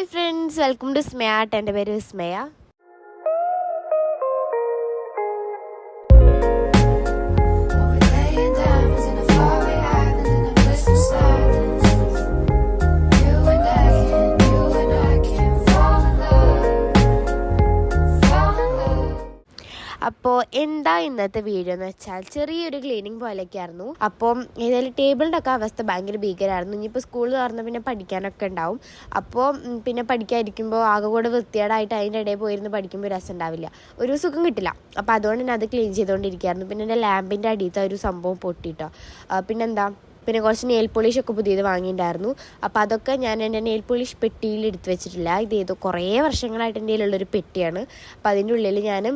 Hi friends, welcome to സ്മയാട്ട്. എൻ്റെ പേര് വിസ്മയ. അപ്പോൾ എന്താ ഇന്നത്തെ വീഡിയോ എന്ന് വെച്ചാൽ ചെറിയൊരു ക്ലീനിങ് പോലെയൊക്കെ ആയിരുന്നു. അപ്പം ഏതായാലും ടേബിളിൻ്റെ ഒക്കെ അവസ്ഥ ഭയങ്കര ഭീകരമായിരുന്നു. ഇനിയിപ്പോൾ സ്കൂൾ തുറന്ന് പിന്നെ പഠിക്കാനൊക്കെ ഉണ്ടാവും. അപ്പോൾ പിന്നെ പഠിക്കാതിരിക്കുമ്പോൾ ആകെ കൂടെ വൃത്തികേടായിട്ട് അതിൻ്റെ ഇടയിൽ പോയിരുന്ന് പഠിക്കുമ്പോൾ രസം ഉണ്ടാവില്ല, ഒരു സുഖം കിട്ടില്ല. അപ്പോൾ അതുകൊണ്ട് തന്നെ അത് ക്ലീൻ ചെയ്തുകൊണ്ടിരിക്കുകയായിരുന്നു. പിന്നെ എൻ്റെ ലാമ്പിൻ്റെ അടിയത്തെ ഒരു സംഭവം പൊട്ടിയിട്ടോ. പിന്നെ കുറച്ച് നെയിൽ പോളിഷൊക്കെ പുതിയത് വാങ്ങിയിട്ടുണ്ടായിരുന്നു. അപ്പോൾ അതൊക്കെ ഞാൻ എൻ്റെ നെയിൽ പോളിഷ് പെട്ടിയിൽ എടുത്ത് വെച്ചിട്ടില്ല. ഇത് കുറേ വർഷങ്ങളായിട്ട് എൻ്റെ കയ്യിലുള്ളൊരു പെട്ടിയാണ്. അപ്പോൾ അതിൻ്റെ ഉള്ളിൽ ഞാൻ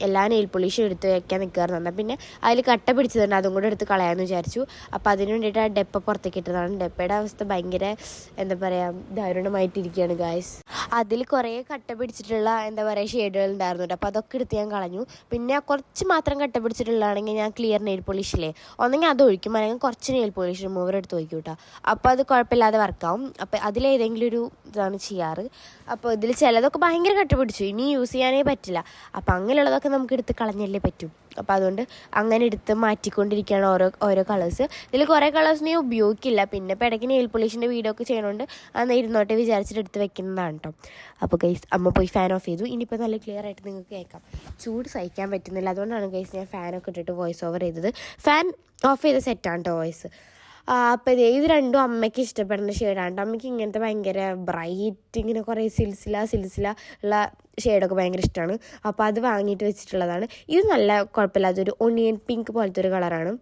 എല്ലാ നെയിൽ പോളിഷും എടുത്ത് വയ്ക്കാൻ നിൽക്കാറുണ്ട്. എന്നാൽ പിന്നെ അതിൽ കട്ട പിടിച്ചതുണ്ട്, അതും കൂടെ എടുത്ത് കളയാമെന്ന് വിചാരിച്ചു. അപ്പോൾ അതിന് വേണ്ടിയിട്ട് ആ ഡെപ്പ പുറത്തേക്ക് ഇട്ടതാണ്. ഡെപ്പയുടെ അവസ്ഥ ഭയങ്കര ദാരുണമായിട്ടിരിക്കുകയാണ് ഗായ്സ്. അതിൽ കുറേ കട്ട പിടിച്ചിട്ടുള്ള ഷെയ്ഡുകൾ ഉണ്ടായിരുന്നു കേട്ടോ. അപ്പോൾ അതൊക്കെ എടുത്ത് ഞാൻ കളഞ്ഞു. പിന്നെ കുറച്ച് മാത്രം കട്ട പിടിച്ചിട്ടുള്ളതാണെങ്കിൽ ഞാൻ ക്ലിയർ നെയിൽ പോളിഷില്ലേ, ഒന്നെങ്കിൽ അത് ഒഴിക്കും, അല്ലെങ്കിൽ കുറച്ച് നെയിൽ പോളിഷ് റിമൂവർ എടുത്ത് വയ്ക്കും കേട്ടോ. അപ്പോൾ അത് കുഴപ്പമില്ലാതെ വർക്കാവും. അപ്പോൾ അതിലേതെങ്കിലും ഒരു ഇതാണ് ചെയ്യാറ്. അപ്പോൾ ഇതിൽ ചിലതൊക്കെ ഭയങ്കര കട്ട പിടിച്ചു, ഇനി യൂസ് ചെയ്യാനേ പറ്റില്ല. അപ്പോൾ അങ്ങനെയുള്ളതൊക്കെ നമുക്ക് എടുത്ത് കളഞ്ഞല്ലേ പറ്റും. അപ്പോൾ അതുകൊണ്ട് അങ്ങനെ എടുത്ത് മാറ്റിക്കൊണ്ടിരിക്കുകയാണ് ഓരോ കളേഴ്സ്. ഇതിൽ കുറേ കളേഴ്സ് ഞാൻ ഉപയോഗിക്കില്ല. പിന്നെ ഇപ്പോൾ ഇടയ്ക്ക് നെയിൽ പോളിഷിൻ്റെ വീഡിയോ ഒക്കെ ചെയ്യണോണ്ട് അന്ന് ഇരുന്നോട്ടെ വിചാരിച്ചിട്ട് എടുത്ത് വെക്കുന്നതാണ് കേട്ടോ. അപ്പോൾ ഗൈസ് അമ്മ പോയി ഫാൻ ഓഫ് ചെയ്തു. ഇനിയിപ്പോൾ നല്ല ക്ലിയർ ആയിട്ട് നിങ്ങൾക്ക് കേൾക്കാം. ചൂട് സഹിക്കാൻ പറ്റുന്നില്ല, അതുകൊണ്ടാണ് ഗൈസ് ഞാൻ ഫാനൊക്കെ ഇട്ടിട്ട് വോയിസ് ഓവർ ചെയ്തത്. ഫാൻ ഓഫ് ചെയ്ത സെറ്റാണ് കേട്ടോ വോയിസ്. അപ്പോൾ ഇത് രണ്ടും അമ്മയ്ക്ക് ഇഷ്ടപ്പെടുന്ന ഷെയ്ഡാണ്. അമ്മയ്ക്ക് ഇങ്ങനത്തെ ഭയങ്കര ബ്രൈറ്റ് ഇങ്ങനെ കുറേ സിൽസില ഉള്ള ഷെയ്ഡൊക്കെ ഭയങ്കര ഇഷ്ടമാണ്. അപ്പോൾ അത് വാങ്ങിയിട്ട് വെച്ചിട്ടുള്ളതാണ്. ഇത് നല്ല കുഴപ്പമില്ലാത്തൊരു ഒണിയൻ പിങ്ക് പോലത്തെ ഒരു കളറാണ്.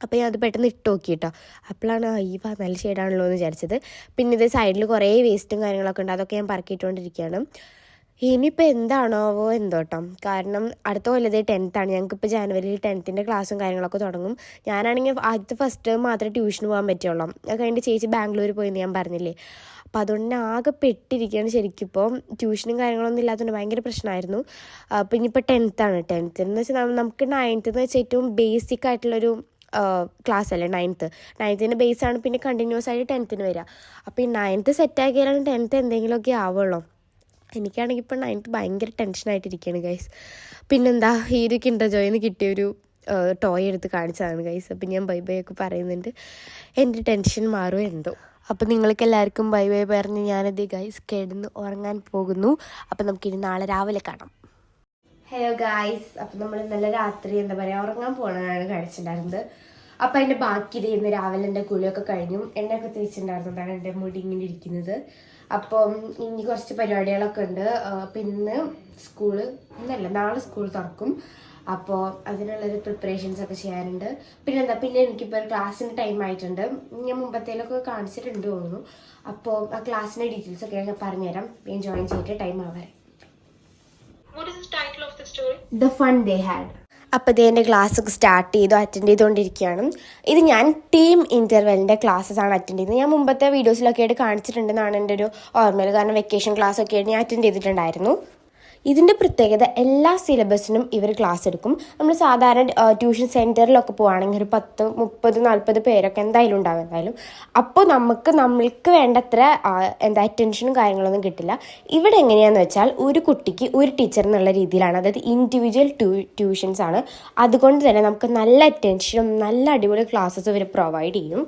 അപ്പോൾ ഞാൻ അത് പെട്ടെന്ന് ഇട്ട് നോക്കി കേട്ടോ. അപ്പോഴാണ് നല്ല ഷെയ്ഡാണല്ലോ എന്ന് വിചാരിച്ചത്. പിന്നെ ഇത് സൈഡിൽ കുറേ വേസ്റ്റും കാര്യങ്ങളൊക്കെ ഉണ്ട്, അതൊക്കെ ഞാൻ പറക്കിയിട്ടുകൊണ്ടിരിക്കുകയാണ്. ഇനിയിപ്പോൾ എന്താണോവോ എന്തോട്ടോ, കാരണം അടുത്ത കൊല്ലത്തെ 10th ആണ്. ഞങ്ങൾക്കിപ്പോൾ ജനുവരിയിൽ 10th ക്ലാസ്സും കാര്യങ്ങളൊക്കെ തുടങ്ങും. ഞാനാണെങ്കിൽ ആദ്യത്തെ ഫസ്റ്റ് മാത്രമേ ട്യൂഷന് പോകാൻ പറ്റുള്ളൂ. അത് കഴിഞ്ഞിട്ട് ചേച്ചി ബാംഗ്ലൂർ പോയെന്ന് ഞാൻ പറഞ്ഞില്ലേ. അപ്പോൾ അതുകൊണ്ട് ആകെ പെട്ടിരിക്കുകയാണ് ശരിക്കും. ഇപ്പോൾ ട്യൂഷനും കാര്യങ്ങളൊന്നും ഇല്ലാത്തതുകൊണ്ട് ഭയങ്കര പ്രശ്നമായിരുന്നു. അപ്പോൾ ഇനിയിപ്പോൾ 10th ആണ്. 10th എന്ന് വെച്ചാൽ നമുക്ക് 9th എന്ന് വെച്ചാൽ ഏറ്റവും ബേസിക് ആയിട്ടുള്ളൊരു ക്ലാസ് അല്ലേ 9th ബേസാണ്. പിന്നെ കണ്ടിന്യൂസ് ആയിട്ട് 10th വരിക. അപ്പോൾ ഈ 9th സെറ്റാക്കിയാലാണ് 10th എന്തെങ്കിലുമൊക്കെ ആവുള്ളൂ. എനിക്കാണെങ്കിൽ ഇപ്പോൾ 9th ഭയങ്കര ടെൻഷനായിട്ടിരിക്കുകയാണ് ഗൈസ്. പിന്നെന്താ, ഈ ഒരു കിൻഡർ ജോയിന്ന് കിട്ടിയൊരു ടോയ് എടുത്ത് കാണിച്ചതാണ് ഗൈസ്. അപ്പം ഞാൻ ബൈ ബൈ ഒക്കെ പറയുന്നുണ്ട്. എൻ്റെ ടെൻഷൻ മാറും എന്തോ. അപ്പോൾ നിങ്ങൾക്ക് എല്ലാവർക്കും ബൈ ബൈ പറഞ്ഞ് ഞാനത് ഗൈസ് കിടന്ന് ഉറങ്ങാൻ പോകുന്നു. അപ്പം നമുക്കിനി നാളെ രാവിലെ കാണാം. ഹലോ ഗൈസ്, അപ്പം നമ്മൾ ഇന്നലെ രാത്രി ഉറങ്ങാൻ പോകണമെന്നാണ് കാണിച്ചിട്ടുണ്ടായിരുന്നത്. അപ്പം അതിൻ്റെ ബാക്കി ഇന്ന് രാവിലെ എൻ്റെ കുളിയൊക്കെ കഴിഞ്ഞു, എണ്ണയൊക്കെ തേച്ചിട്ടുണ്ടായിരുന്നതാണ് എൻ്റെ മുടി ഇങ്ങനെ ഇരിക്കുന്നത്. അപ്പം ഇനി കുറച്ച് പരിപാടികളൊക്കെ ഉണ്ട്. പിന്നെ നാളെ സ്കൂൾ തുറക്കും. അപ്പോൾ അതിനുള്ളൊരു പ്രിപ്പറേഷൻസ് ഒക്കെ ചെയ്യാനുണ്ട്. പിന്നെ എനിക്കിപ്പോൾ ഒരു ക്ലാസ്സിൻ്റെ ടൈം ആയിട്ടുണ്ട്. ഞാൻ മുമ്പത്തേലൊക്കെ കാണിച്ചിട്ടുണ്ട് തോന്നുന്നു. അപ്പോൾ ആ ക്ലാസ്സിൻ്റെ ഡീറ്റെയിൽസ് ഒക്കെ ഞാൻ പറഞ്ഞുതരാം. ഞാൻ ജോയിൻ ചെയ്തിട്ട് ടൈം ആവാൻ. The fun they had. അപ്പോൾ എൻ്റെ ക്ലാസ്സൊക്കെ സ്റ്റാർട്ട് അറ്റൻഡ് ചെയ്തുകൊണ്ടിരിക്കുകയാണ്. ഇത് ഞാൻ ടീം ഇൻ്റർവെല്ലിൻ്റെ ക്ലാസ്സസാണ് അറ്റൻഡ് ചെയ്യുന്നത്. ഞാൻ മുമ്പത്തെ വീഡിയോസിലൊക്കെ ആയിട്ട് കാണിച്ചിട്ടുണ്ടെന്നാണ് എൻ്റെ ഒരു ഓർമ്മയിൽ. കാരണം വെക്കേഷൻ ക്ലാസ്സൊക്കെ ആയിട്ട് ഞാൻ അറ്റൻഡ് ചെയ്തിട്ടുണ്ടായിരുന്നു. ഇതിൻ്റെ പ്രത്യേകത എല്ലാ സിലബസിനും ഇവർ ക്ലാസ് എടുക്കും. നമ്മൾ സാധാരണ ട്യൂഷൻ സെൻറ്ററിലൊക്കെ പോവുകയാണെങ്കിൽ ഒരു 10, 30, 40 പേരൊക്കെ എന്തായാലും ഉണ്ടാവും. അപ്പോൾ നമ്മൾക്ക് വേണ്ടത്ര അറ്റൻഷനും കാര്യങ്ങളൊന്നും കിട്ടില്ല. ഇവിടെ എങ്ങനെയാണെന്ന് വെച്ചാൽ ഒരു കുട്ടിക്ക് ഒരു ടീച്ചർ എന്നുള്ള രീതിയിലാണ്, അതായത് ഇൻഡിവിജ്വൽ ട്യൂഷൻസ് ആണ്. അതുകൊണ്ട് തന്നെ നമുക്ക് നല്ല അറ്റൻഷനും നല്ല അടിപൊളി ക്ലാസ്സസ് ഇവർ പ്രൊവൈഡ് ചെയ്യും.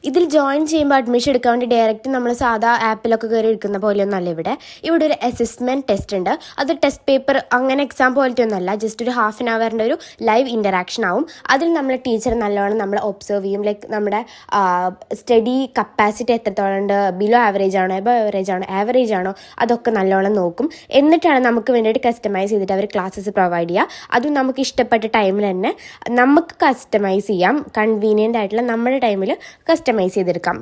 ഇതിൽ ജോയിൻ ചെയ്യുമ്പോൾ അഡ്മിഷൻ എടുക്കാൻ വേണ്ടി ഡയറക്റ്റ് നമ്മൾ സാധാ ആപ്പിലൊക്കെ കയറി എടുക്കുന്ന പോലെയൊന്നുമല്ല. ഇവിടെ ഒരു അസസ്മെൻറ്റ് ടെസ്റ്റ് ഉണ്ട്. അത് ടെസ്റ്റ് പേപ്പർ അങ്ങനെ എക്സാം പോലത്തെ ഒന്നുമല്ല, ജസ്റ്റ് ഒരു ഹാഫ് ആൻ അവറിൻ്റെ ഒരു ലൈവ് ഇൻ്ററാക്ഷൻ ആവും. അതിൽ നമ്മളെ ടീച്ചർ നല്ലോണം നമ്മളെ ഒബ്സർവ് ചെയ്യും. നമ്മുടെ സ്റ്റഡി കപ്പാസിറ്റി എത്രത്തോളം ഉണ്ട്, ബിലോ ആവറേജ് ആണോ, എബോ ആവറേജ് ആണോ, അതൊക്കെ നല്ലോണം നോക്കും. എന്നിട്ടാണ് നമുക്ക് വേണ്ടിയിട്ട് കസ്റ്റമൈസ് ചെയ്തിട്ട് അവർ ക്ലാസ്സസ് പ്രൊവൈഡ് ചെയ്യുക. അതും നമുക്ക് ഇഷ്ടപ്പെട്ട ടൈമിൽ തന്നെ നമുക്ക് കസ്റ്റമൈസ് ചെയ്യാം. കൺവീനിയൻ്റ് ആയിട്ടുള്ള നമ്മുടെ ടൈമിൽ കസ്റ്റമൈസ് ചെയ്തെടുക്കാം.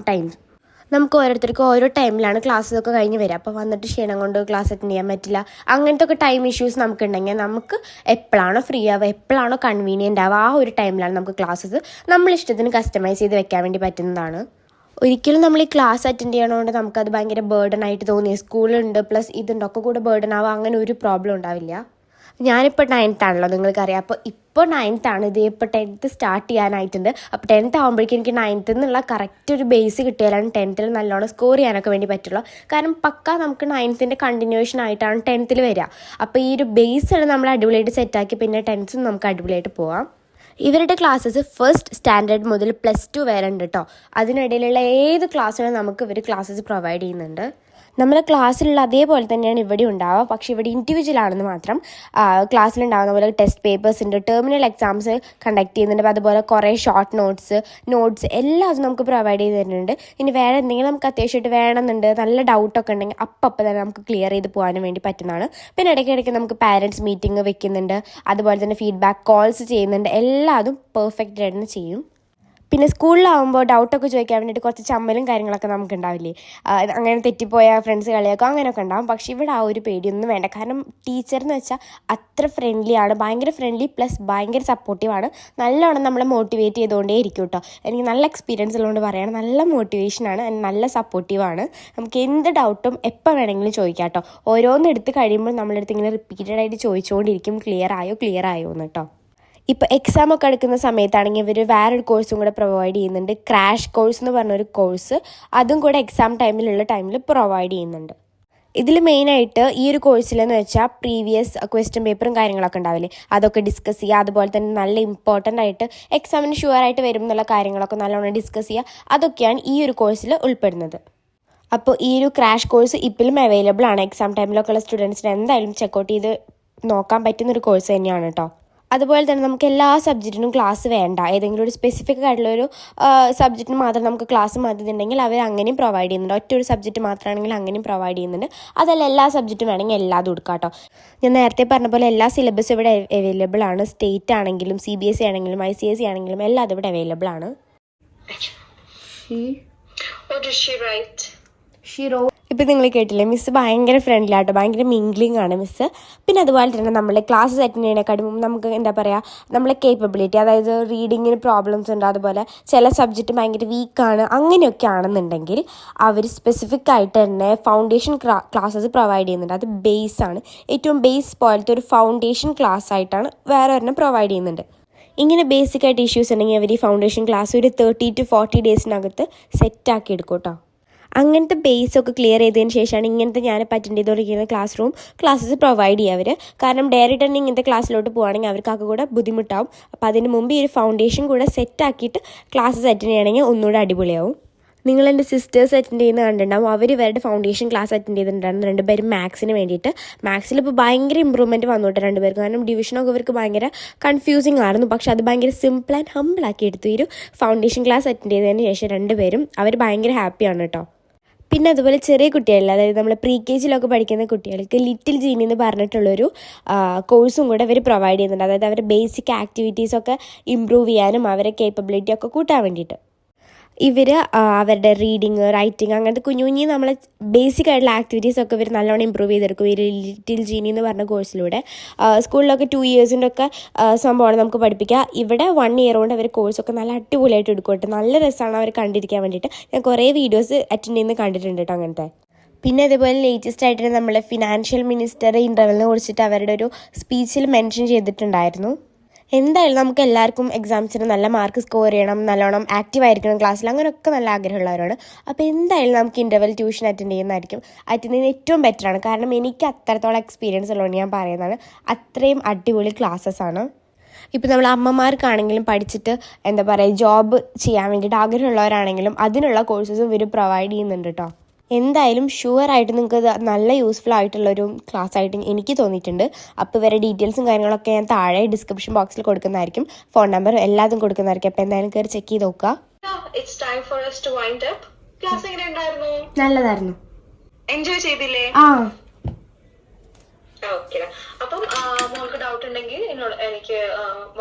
നമുക്ക് ഓരോരുത്തർക്കും ഓരോ ടൈമിലാണ് ക്ലാസ്സൊക്കെ കഴിഞ്ഞ് വരിക. അപ്പോൾ വന്നിട്ട് ക്ഷീണം കൊണ്ട് ക്ലാസ് അറ്റൻഡ് ചെയ്യാൻ പറ്റില്ല. അങ്ങനത്തെ ഒക്കെ ടൈം ഇഷ്യൂസ് നമുക്കുണ്ടെങ്കിൽ നമുക്ക് എപ്പോഴാണോ ഫ്രീ ആവുക, എപ്പോഴാണോ കൺവീനിയൻ്റ് ആവുക, ആ ഒരു ടൈമിലാണ് നമുക്ക് ക്ലാസ്സസ് നമ്മളിഷ്ടത്തിന് കസ്റ്റമൈസ് ചെയ്ത് വെക്കാൻ വേണ്ടി പറ്റുന്നതാണ്. ഒരിക്കലും നമ്മൾ ഈ ക്ലാസ് അറ്റൻഡ് ചെയ്യണതുകൊണ്ട് നമുക്കത് ഭയങ്കര ബേർഡൻ ആയിട്ട് തോന്നി, സ്കൂളുണ്ട് പ്ലസ് ഇതുണ്ട് ഒക്കെ കൂടെ ബേർഡൻ ആവുക, അങ്ങനെ ഒരു പ്രോബ്ലം ഉണ്ടാവില്ല. ഞാനിപ്പോൾ 9th ആണല്ലോ നിങ്ങൾക്കറിയാം. അപ്പോൾ ഇപ്പോൾ 9th ആണ്, ഇത് ഇപ്പോൾ 10th സ്റ്റാർട്ട് ചെയ്യാനായിട്ടുണ്ട്. അപ്പോൾ 10th ആകുമ്പോഴേക്കും എനിക്ക് 9th നിന്നുള്ള കറക്റ്റ് ഒരു ബേസ് കിട്ടിയാലാണ് 10th നല്ലോണം സ്കോർ ചെയ്യാനൊക്കെ വേണ്ടി പറ്റുള്ളൂ. കാരണം പക്ക നമുക്ക് 9th കണ്ടിന്യൂഷൻ ആയിട്ടാണ് 10th വരിക. അപ്പോൾ ഈ ഒരു ബേസാണ് നമ്മൾ അടിപൊളിയായിട്ട് സെറ്റാക്കി പിന്നെ 10th നമുക്ക് അടിപൊളിയായിട്ട് പോവാം. ഇവരുടെ ക്ലാസ്സസ് ഫസ്റ്റ് സ്റ്റാൻഡേർഡ് മുതൽ +2 വരെ ഉണ്ട് കേട്ടോ. അതിനിടയിലുള്ള ഏത് ക്ലാസ്സിനും നമുക്ക് ഇവർ ക്ലാസ്സസ് പ്രൊവൈഡ് ചെയ്യുന്നുണ്ട്. നമ്മുടെ ക്ലാസ്സിലുള്ള അതേപോലെ തന്നെയാണ് ഇവിടെ ഉണ്ടാവുക, പക്ഷേ ഇവിടെ ഇൻഡിവിജ്വൽ ആണെന്ന് മാത്രം. ക്ലാസ്സിലുണ്ടാകുന്ന പോലെ ടെസ്റ്റ് പേപ്പേഴ്സ് ഉണ്ട്, ടെർമിനൽ എക്സാംസ് കണ്ടക്ട് ചെയ്യുന്നുണ്ട്, അപ്പോൾ അതുപോലെ കുറേ ഷോർട്ട് നോട്ട്സ് എല്ലാം അത് നമുക്ക് പ്രൊവൈഡ് ചെയ്ത് തരുന്നുണ്ട്. ഇനി വേറെ എന്തെങ്കിലും നമുക്ക് അത്യാവശ്യമായിട്ട് വേണമെന്നുണ്ട്, നല്ല ഡൗട്ടൊക്കെ ഉണ്ടെങ്കിൽ അപ്പം തന്നെ നമുക്ക് ക്ലിയർ ചെയ്ത് പോകാനും വേണ്ടി പറ്റുന്നതാണ്. പിന്നെ ഇടയ്ക്കിടയ്ക്ക് നമുക്ക് പാരൻറ്റ്സ് മീറ്റിംഗ് വെക്കുന്നുണ്ട്, അതുപോലെ തന്നെ ഫീഡ്ബാക്ക് കോൾസ് ചെയ്യുന്നുണ്ട്. എല്ലാതും പെർഫെക്റ്റ് ആയിട്ട് ചെയ്യും. പിന്നെ സ്കൂളിലാവുമ്പോൾ ഡൗട്ടൊക്കെ ചോദിക്കാൻ വേണ്ടിയിട്ട് കുറച്ച് ചമ്മലും കാര്യങ്ങളൊക്കെ നമുക്ക് ഉണ്ടാവില്ലേ, അങ്ങനെ തെറ്റിപ്പോയ ഫ്രണ്ട്സ് കളിയാക്കും അങ്ങനെയൊക്കെ ഉണ്ടാവും. പക്ഷേ ഇവിടെ ആ ഒരു പേടിയൊന്നും വേണ്ട. കാരണം ടീച്ചർ എന്ന് വെച്ചാൽ അത്ര ഫ്രണ്ട്ലി ആണ്, ഭയങ്കര ഫ്രണ്ട്ലി പ്ലസ് ഭയങ്കര സപ്പോർട്ടീവാണ്. നല്ലോണം നമ്മളെ മോട്ടിവേറ്റ് ചെയ്തുകൊണ്ടേ ഇരിക്കും കേട്ടോ. എനിക്ക് നല്ല എക്സ്പീരിയൻസ് ഉള്ളതുകൊണ്ട് പറയുകയാണ്, നല്ല മോട്ടിവേഷനാണ്, നല്ല സപ്പോർട്ടീവാണ്. നമുക്ക് എന്ത് ഡൗട്ടും എപ്പോൾ വേണമെങ്കിലും ചോദിക്കാം കേട്ടോ. ഓരോന്ന് എടുത്ത് കഴിയുമ്പോൾ നമ്മളെടുത്ത് ഇങ്ങനെ റിപ്പീറ്റഡ് ആയിട്ട് ചോദിച്ചുകൊണ്ടിരിക്കും ക്ലിയർ ആയോ എന്ന് കേട്ടോ. ഇപ്പോൾ എക്സാമൊക്കെ എടുക്കുന്ന സമയത്താണെങ്കിൽ ഇവർ വേറൊരു കോഴ്സും കൂടെ പ്രൊവൈഡ് ചെയ്യുന്നുണ്ട്, ക്രാഷ് കോഴ്സ് എന്ന് പറഞ്ഞൊരു കോഴ്സ്. അതും കൂടെ എക്സാം ടൈമിൽ പ്രൊവൈഡ് ചെയ്യുന്നുണ്ട്. ഇതിൽ മെയിനായിട്ട് ഈ ഒരു കോഴ്സിലെന്ന് വെച്ചാൽ പ്രീവിയസ് ക്വസ്റ്റ്യൻ പേപ്പറും കാര്യങ്ങളൊക്കെ ഉണ്ടാവില്ലേ, അതൊക്കെ ഡിസ്കസ് ചെയ്യുക. അതുപോലെ തന്നെ നല്ല ഇമ്പോർട്ടൻ്റ് ആയിട്ട് എക്സാമിന് ഷുവറായിട്ട് വരും എന്നുള്ള കാര്യങ്ങളൊക്കെ നല്ലോണം ഡിസ്കസ് ചെയ്യുക. അതൊക്കെയാണ് ഈ ഒരു കോഴ്സിൽ ഉൾപ്പെടുന്നത്. അപ്പോൾ ഈ ഒരു ക്രാഷ് കോഴ്സ് ഇപ്പോഴും അവൈലബിൾ ആണ്. എക്സാം ടൈമിലൊക്കെ ഉള്ള സ്റ്റുഡൻസിന് എന്തായാലും ചെക്കൗട്ട് ചെയ്ത് നോക്കാൻ പറ്റുന്നൊരു കോഴ്സ് തന്നെയാണ് കേട്ടോ. അതുപോലെ തന്നെ നമുക്ക് എല്ലാ സബ്ജക്റ്റിനും ക്ലാസ് വേണ്ട, ഏതെങ്കിലും ഒരു സ്പെസിഫിക് ആയിട്ടുള്ളൊരു സബ്ജക്റ്റിന് മാത്രം നമുക്ക് ക്ലാസ് മതിയെന്നുണ്ടെങ്കിൽ അവർ അങ്ങനെയും പ്രൊവൈഡ് ചെയ്യുന്നുണ്ട്. ഒറ്റ ഒരു സബ്ജക്റ്റ് മാത്രമാണെങ്കിൽ അങ്ങനെയും പ്രൊവൈഡ് ചെയ്യുന്നുണ്ട്. അതല്ല എല്ലാ സബ്ജക്റ്റും വേണമെങ്കിൽ എല്ലാതും എടുക്കാം കേട്ടോ. ഞാൻ നേരത്തെ പറഞ്ഞ പോലെ എല്ലാ സിലബസും ഇവിടെ അവൈലബിൾ ആണ്. സ്റ്റേറ്റ് ആണെങ്കിലും CBSE ആണെങ്കിലും ICSE ആണെങ്കിലും എല്ലാം അതിവിടെ അവൈലബിൾ ആണ്. ഇപ്പം നിങ്ങൾ കേട്ടില്ലേ, മിസ്സ് ഭയങ്കര ഫ്രണ്ട്ലി ആട്ടോ, ഭയങ്കര മിംഗ്ലിംഗ് ആണ് മിസ്സ്. പിന്നെ അതുപോലെ തന്നെ നമ്മളെ ക്ലാസ് അറ്റൻഡ് ചെയ്യുന്നതിനെക്കാട്ടും മുമ്പ് നമുക്ക് എന്താ പറയുക, നമ്മളെ കേപ്പബിലിറ്റി, അതായത് റീഡിങ്ങിന് പ്രോബ്ലംസ് ഉണ്ട്, അതുപോലെ ചില സബ്ജക്റ്റ് ഭയങ്കര വീക്കാണ്, അങ്ങനെയൊക്കെ ആണെന്നുണ്ടെങ്കിൽ അവർ സ്പെസിഫിക് ആയിട്ട് തന്നെ ഫൗണ്ടേഷൻ ക്ലാസ്സസ് പ്രൊവൈഡ് ചെയ്യുന്നുണ്ട്. അത് ബേസാണ്, ഏറ്റവും ബേസ് പോലത്തെ ഒരു ഫൗണ്ടേഷൻ ക്ലാസ് ആയിട്ടാണ് വേറെ ഒരെണ്ണം പ്രൊവൈഡ് ചെയ്യുന്നുണ്ട്. ഇങ്ങനെ ബേസിക്കായിട്ട് ഇഷ്യൂസ് ഉണ്ടെങ്കിൽ അവർ ഈ ഫൗണ്ടേഷൻ ക്ലാസ് ഒരു 30 to 40 ഡേയ്സിനകത്ത് സെറ്റാക്കി എടുക്കും കേട്ടോ. അങ്ങനത്തെ ബേസൊക്കെ ക്ലിയർ ചെയ്തതിന് ശേഷമാണ് ഇങ്ങനത്തെ ഞാൻ അറ്റൻഡ് ചെയ്തുകൊണ്ടിരിക്കുന്ന ക്ലാസ്സസ് പ്രൊവൈഡ് ചെയ്യുക അവർ. കാരണം ഡയറക്റ്റ് തന്നെ ഇങ്ങനത്തെ ക്ലാസ്സിലോട്ട് പോകുകയാണെങ്കിൽ അവർക്കൊക്കെ കൂടെ ബുദ്ധിമുട്ടാവും. അപ്പോൾ അതിന് മുമ്പ് ഈ ഒരു ഫൗണ്ടേഷൻ കൂടെ സെറ്റാക്കിയിട്ട് ക്ലാസ്സസ് അറ്റൻഡ് ചെയ്യണമെങ്കിൽ ഒന്നുകൂടെ അടിപൊളിയാവും. നിങ്ങൾ എൻ്റെ സിസ്റ്റേഴ്സ് അറ്റൻഡ് ചെയ്യുന്ന കണ്ടിട്ടുണ്ടാവും, അവർ ഇവരുടെ ഫൗണ്ടേഷൻ ക്ലാസ് അറ്റൻഡ് ചെയ്തിട്ടുണ്ടായിരുന്നു, 2 പേരും മാത്സിന് വേണ്ടിയിട്ട്. മാത്സിൽ ഇപ്പോൾ ഭയങ്കര ഇമ്പ്രൂവ്മെൻറ്റ് വന്നോട്ടെ 2 പേർക്ക്. കാരണം ഡിവിഷനൊക്കെ ഇവർക്ക് ഭയങ്കര കൺഫ്യൂസിങ് ആയിരുന്നു, പക്ഷേ അത് ഭയങ്കര സിമ്പിൾ ആൻഡ് ഹമ്പിളാക്കി എടുത്തു. ഈ ഒരു ഫൗണ്ടേഷൻ ക്ലാസ് അറ്റൻഡ് ചെയ്തതിന് ശേഷം 2 പേരും അവർ ഭയങ്കര ഹാപ്പിയാണ് കേട്ടോ. പിന്നെ അതുപോലെ ചെറിയ കുട്ടികളിൽ, അതായത് നമ്മൾ PKG പഠിക്കുന്ന കുട്ടികൾക്ക് ലിറ്റിൽ ജീനി എന്ന് പറഞ്ഞിട്ടുള്ളൊരു കോഴ്സും കൂടെ അവർ പ്രൊവൈഡ് ചെയ്യുന്നുണ്ട്. അതായത് അവരുടെ ബേസിക് ആക്ടിവിറ്റീസൊക്കെ ഇമ്പ്രൂവ് ചെയ്യാനും അവരെ കേപ്പബിലിറ്റി ഒക്കെ കൂട്ടാൻ വേണ്ടിയിട്ട് ഇവർ അവരുടെ റീഡിങ്, റൈറ്റിംഗ്, അങ്ങനത്തെ കുഞ്ഞു നമ്മളെ ബേസിക് ആയിട്ടുള്ള ആക്ടിവിറ്റീസൊക്കെ ഇവർ നല്ലോണം ഇമ്പ്രൂവ് ചെയ്തെടുക്കും ഈ ലിറ്റിൽ ജീനി എന്ന് പറഞ്ഞ കോഴ്സിലൂടെ. സ്കൂളിലൊക്കെ 2 ഇയേഴ്സിൻ്റെ ഒക്കെ സംഭവമാണ് നമുക്ക് പഠിപ്പിക്കുക. ഇവിടെ 1 ഇയർ കൊണ്ട് അവർ കോഴ്സൊക്കെ നല്ല അടിപൊളിയായിട്ട് എടുക്കും. നല്ല രസമാണ് അവർ കണ്ടിരിക്കാൻ വേണ്ടിയിട്ട്. ഞാൻ കുറേ വീഡിയോസ് അറ്റൻഡ് ചെയ്യുന്നത് കണ്ടിട്ടുണ്ട് കേട്ടോ അങ്ങനത്തെ. പിന്നെ അതുപോലെ ലേറ്റസ്റ്റ് ആയിട്ട് നമ്മളെ ഫിനാൻഷ്യൽ മിനിസ്റ്റർ ഇൻ്റർവെലിനെ കുറിച്ചിട്ട് അവരുടെ ഒരു സ്പീച്ചിൽ മെൻഷൻ ചെയ്തിട്ടുണ്ടായിരുന്നു. എന്തായാലും നമുക്ക് എല്ലാവർക്കും എക്സാംസിന് നല്ല മാർക്ക് സ്കോർ ചെയ്യണം, നല്ലോണം ആക്റ്റീവ് ആയിരിക്കണം ക്ലാസ്സിൽ, അങ്ങനെയൊക്കെ നല്ല ആഗ്രഹമുള്ളവരാണ്. അപ്പോൾ എന്തായാലും നമുക്ക് ഇൻ്റർവെൽ ട്യൂഷൻ അറ്റൻഡ് ചെയ്യുന്നത് ഏറ്റവും ബെറ്ററാണ്. കാരണം എനിക്ക് അത്രത്തോളം എക്സ്പീരിയൻസ് ഉള്ളതുകൊണ്ട് ഞാൻ പറയുന്നതാണ്, അത്രയും അടിപൊളി ക്ലാസ്സസ് ആണ്. ഇപ്പോൾ നമ്മൾ അമ്മമാർക്കാണെങ്കിലും പഠിച്ചിട്ട് എന്താ പറയുക ജോബ് ചെയ്യാൻ വേണ്ടിയിട്ട് ആഗ്രഹമുള്ളവരാണെങ്കിലും അതിനുള്ള കോഴ്സസും ഇവർ പ്രൊവൈഡ് ചെയ്യുന്നുണ്ട് കേട്ടോ. എന്തായാലും ഷുവറായിട്ട് നിങ്ങൾക്ക് നല്ല യൂസ്ഫുൾ ആയിട്ടുള്ളൊരു ക്ലാസ് ആയിട്ട് എനിക്ക് തോന്നിയിട്ടുണ്ട്. അപ്പോൾ ഇവരുടെ ഡീറ്റെയിൽസും കാര്യങ്ങളൊക്കെ ഞാൻ താഴെ ഡിസ്ക്രിപ്ഷൻ ബോക്സിൽ കൊടുക്കുന്നതായിരിക്കും, ഫോൺ നമ്പർ എല്ലാതും കൊടുക്കുന്നതായിരിക്കും. അപ്പോൾ എന്തായാലും കയറി ചെക്ക് ചെയ്ത് നോക്കുക. നല്ലതായിരുന്നു. എൻജോയ് ചെയ്തില്ലേ? ഓക്കെ. അപ്പം മോൾക്ക് ഡൗട്ട് ഉണ്ടെങ്കിൽ എനിക്ക്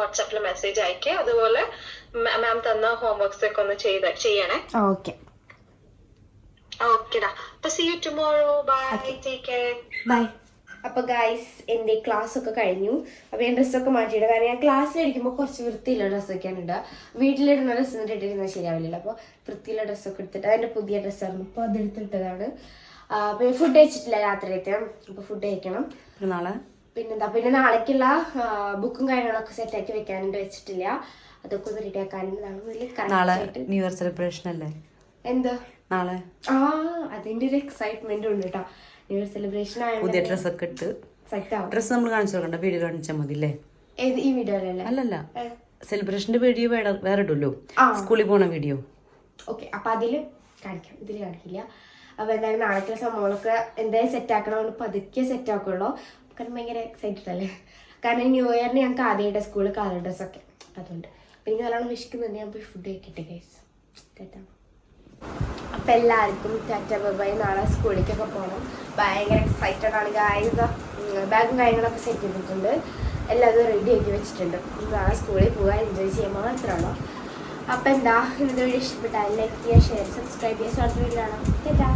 വാട്സാപ്പിൽ മെസ്സേജ് അയക്കുക. അതുപോലെ മാം തന്ന ഹോംവർക്സ് ഒക്കെ ഒന്ന് ചെയ്യണേ. ഓക്കെ. ഓക്കെടാ. അപ്പൊ see you tomorrow. Bye. Take care. Bye. അപ്പോൾ ഗൈസ് എൻ്റെ ക്ലാസ്സൊക്കെ കഴിഞ്ഞു. അപ്പോൾ ഞാൻ ഡ്രസ്സൊക്കെ മാറ്റിയിടുക. കാരണം ഞാൻ ക്ലാസ്സിലിരിക്കുമ്പോൾ കുറച്ച് വൃത്തിയുള്ള ഡ്രസ്സൊക്കെയാണ് ഇടുക. വീട്ടിലിടുന്ന ഡ്രസ്സ് ഇട്ടിരുന്നാൽ ശരിയാവില്ലല്ലോ. അപ്പോൾ വൃത്തിയുള്ള ഡ്രസ്സൊക്കെ എടുത്തിട്ട് അതെൻ്റെ പുതിയ ഡ്രസ്സായിരുന്നു, അപ്പോൾ അതെടുത്തിട്ടതാണ്. അപ്പോൾ ഫുഡ് കഴിച്ചിട്ടില്ല രാത്രിയിലത്തെ. അപ്പോൾ ഫുഡ് കഴിക്കണം. നാളെ പിന്നെന്താ, പിന്നെ നാളേക്കുള്ള ബുക്കും കാര്യങ്ങളൊക്കെ സെറ്റാക്കി വെക്കാനുണ്ട്, വെച്ചിട്ടില്ല. അതൊക്കെ ഒന്ന് റെഡി ആക്കാനുണ്ട്. നാളെ ന്യൂ ഇയർ സെലിബ്രേഷൻ അല്ലേ? എന്താ നാളെ? അതിന്റെ ഒരു എക്സൈറ്റ്മെന്റ് ഉണ്ട് കേട്ടോ. ന്യൂ ഇയർ സെലിബ്രേഷൻ ആയ പുതിയ ഡ്രസ്സൊക്കെ ഇട്ട്. ഡ്രസ്സ് നമ്മൾ കാണിച്ചു കൊടുക്കണ്ട, വീഡിയോ കാണിച്ചാൽ മതി അല്ലേ? ഈ വീഡിയോയിലല്ലേ? അല്ലല്ല, സെലിബ്രേഷന്റെ വീഡിയോ വേറെ ഇടുമല്ലോ, സ്കൂളിൽ പോണ വീഡിയോ. ഓക്കെ, അപ്പൊ അതില് കാണിക്കാം, ഇതില് കാണിക്കില്ല. അപ്പൊ എന്തായാലും നാളേക്കുള്ള സംഭവങ്ങളൊക്കെ എന്തായാലും സെറ്റ് ആക്കണമെന്ന് പതുക്കെ സെറ്റ് ആക്കുള്ളൂ. കാരണം ഭയങ്കര എക്സൈറ്റഡ് അല്ലേ. കാരണം ന്യൂ ഇയറിന് ഞങ്ങൾക്ക് ആദ്യമായിട്ട് സ്കൂളിൽ കളർ ഡ്രസ്സൊക്കെ, അതുകൊണ്ട് പിന്നെ നല്ലോണം വിശക്കുന്നുണ്ട്. ഞാൻ പോയി ഫുഡ് കഴിക്കട്ടെ ഗൈസ്. ടാറ്റാ. അപ്പം എല്ലാവർക്കും ടാറ്റാ ബൈ. നാളെ സ്കൂളിലേക്കൊക്കെ പോകണം. ഭയങ്കര എക്സൈറ്റഡ് ആണ് ഗൈസ്. ബാഗും കാര്യങ്ങളൊക്കെ സെറ്റ് ചെയ്തിട്ടുണ്ട്, എല്ലാതും റെഡി ആക്കി വെച്ചിട്ടുണ്ട്. നാളെ സ്കൂളിൽ പോകാൻ എൻജോയ് ചെയ്യാൻ മാത്രമാണോ. അപ്പം എന്താ, ഇന്നത്തെ വീഡിയോ ഇഷ്ടപ്പെട്ടാൽ ലൈക്ക് ചെയ്യുക, ഷെയർ, സബ്സ്ക്രൈബ് ചെയ്യുക. അടുത്ത വീഡിയോ കാണാം. ടാറ്റാ.